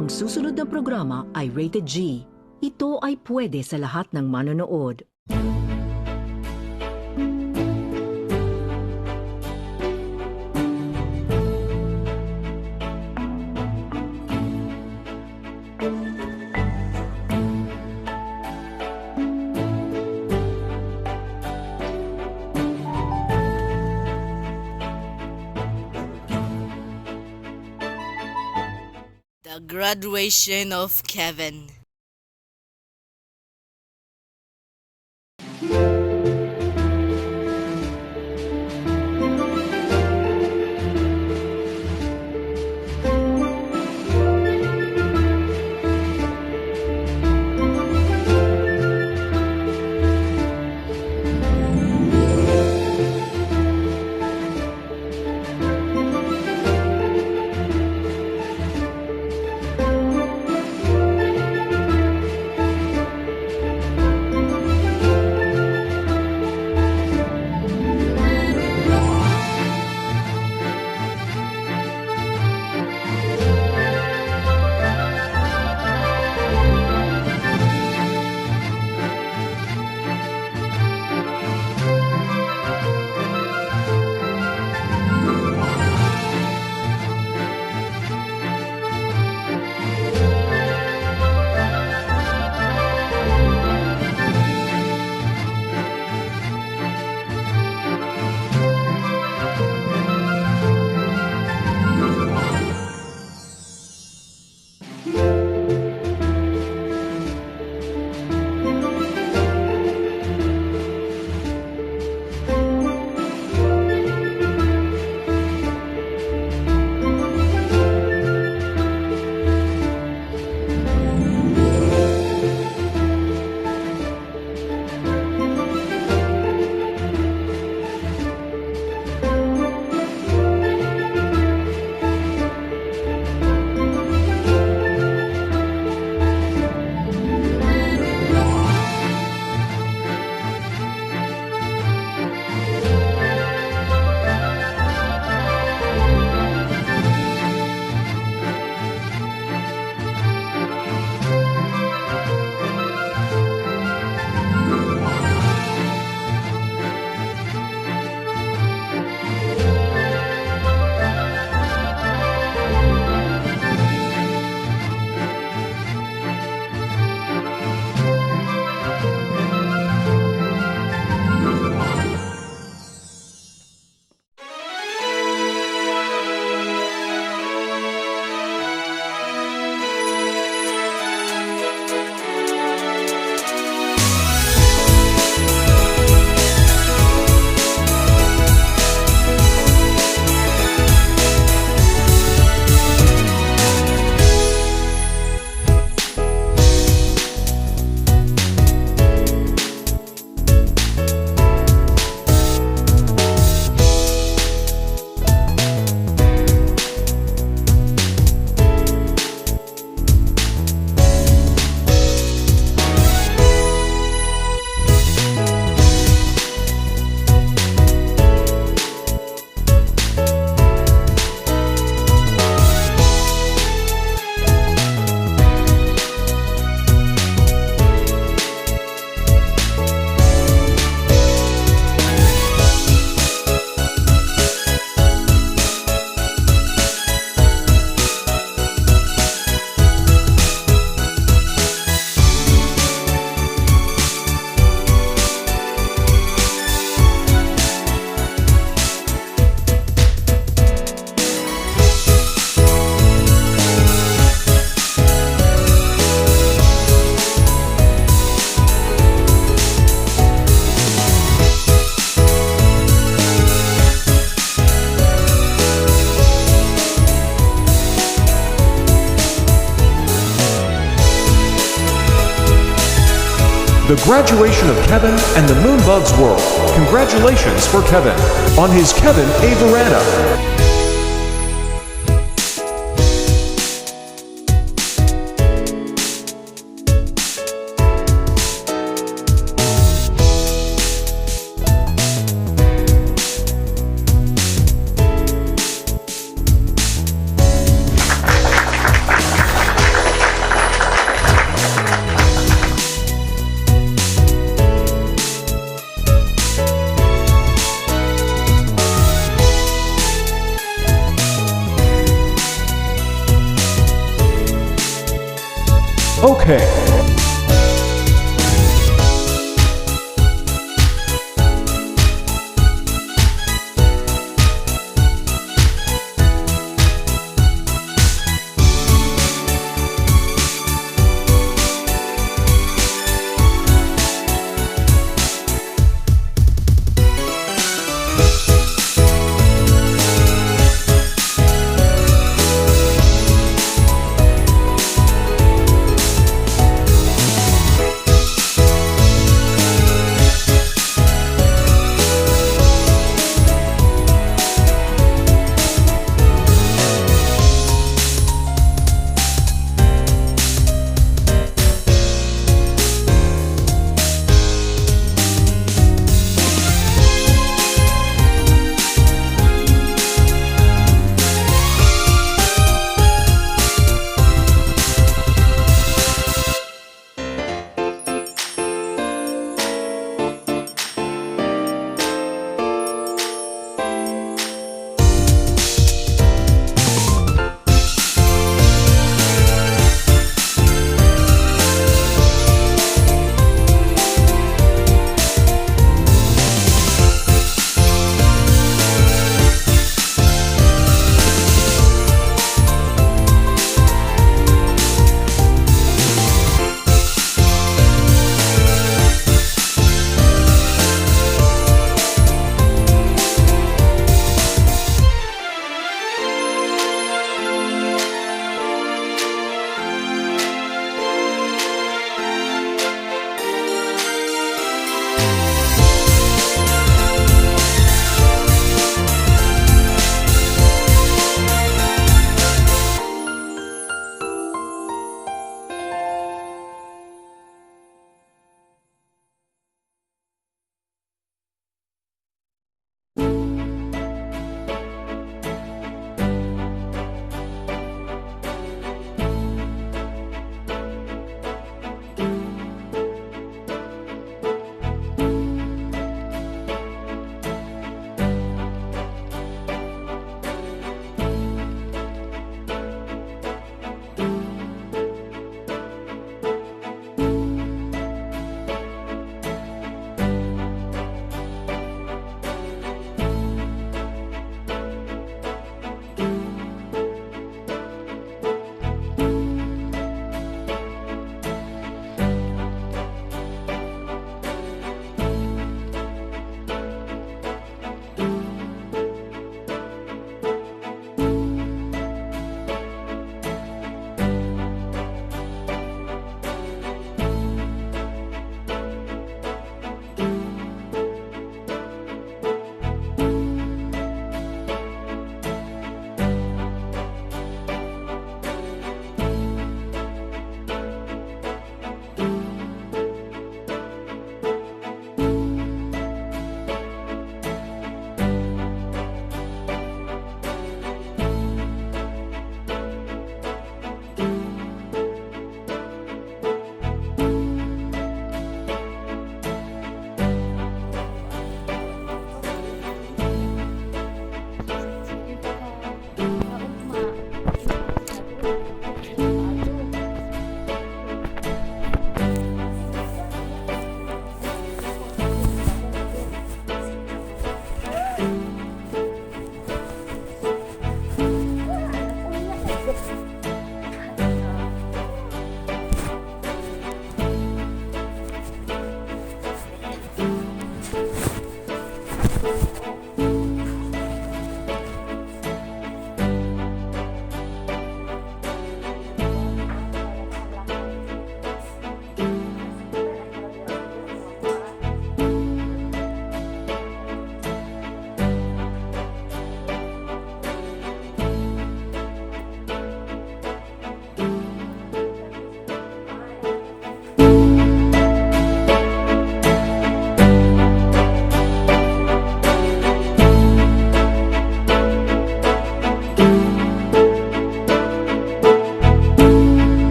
Ang susunod na programa ay rated G. Ito ay pwede sa lahat ng manonood. The graduation of Kevin. The graduation of Kevin and the Moonbugs World. Congratulations for Kevin on his Kevin A Veranda. Okay.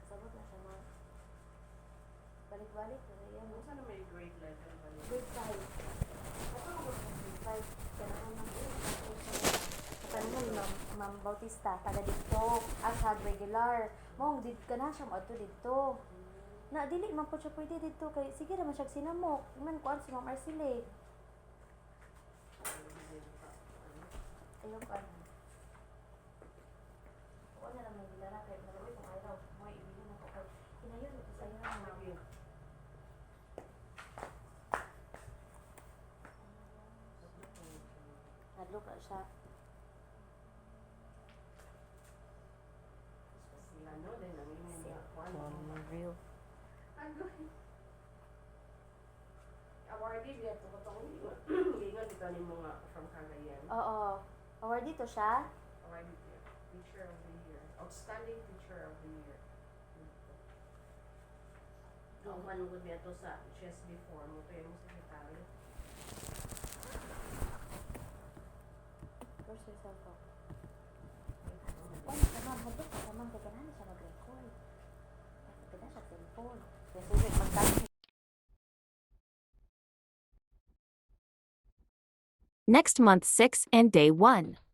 Sabot na siya, ma'am. Balik-balik na yan. Ano sana may grade level ba niya? Grade 5. Ako ako grade 5. Kailangan ng Kanang Ma'am Bautista, taga dito. Ashag regular. Mong, ka na siya mo dito. Na, dili man po siya pwede dito. Kay, sige naman siya sinamok. Man, kuan si Ma'am Arcile. Ayun ka na. Huwag na lang may bilara. Kaya nagawin kung ayaw. Mga ibili na ko. Kinayon, ito sa'yo na namin. Nadlo ka siya. Ano din ang inyong mga Real. awarded niya ito katong ingon dito ni mga from Cagayan. Oo. Award dito siya. Awarded niya. Teacher of the Year. Outstanding Teacher of the Year. Ang manugod niya ito sa chess before mo. Ito yung secretary. Where's your cellphone? Ma'am, hadlok ka sa ma'am. Kaya na siya mag-record. Kaya na siya cellphone. Kasi magkano. Next month 6 and day 1.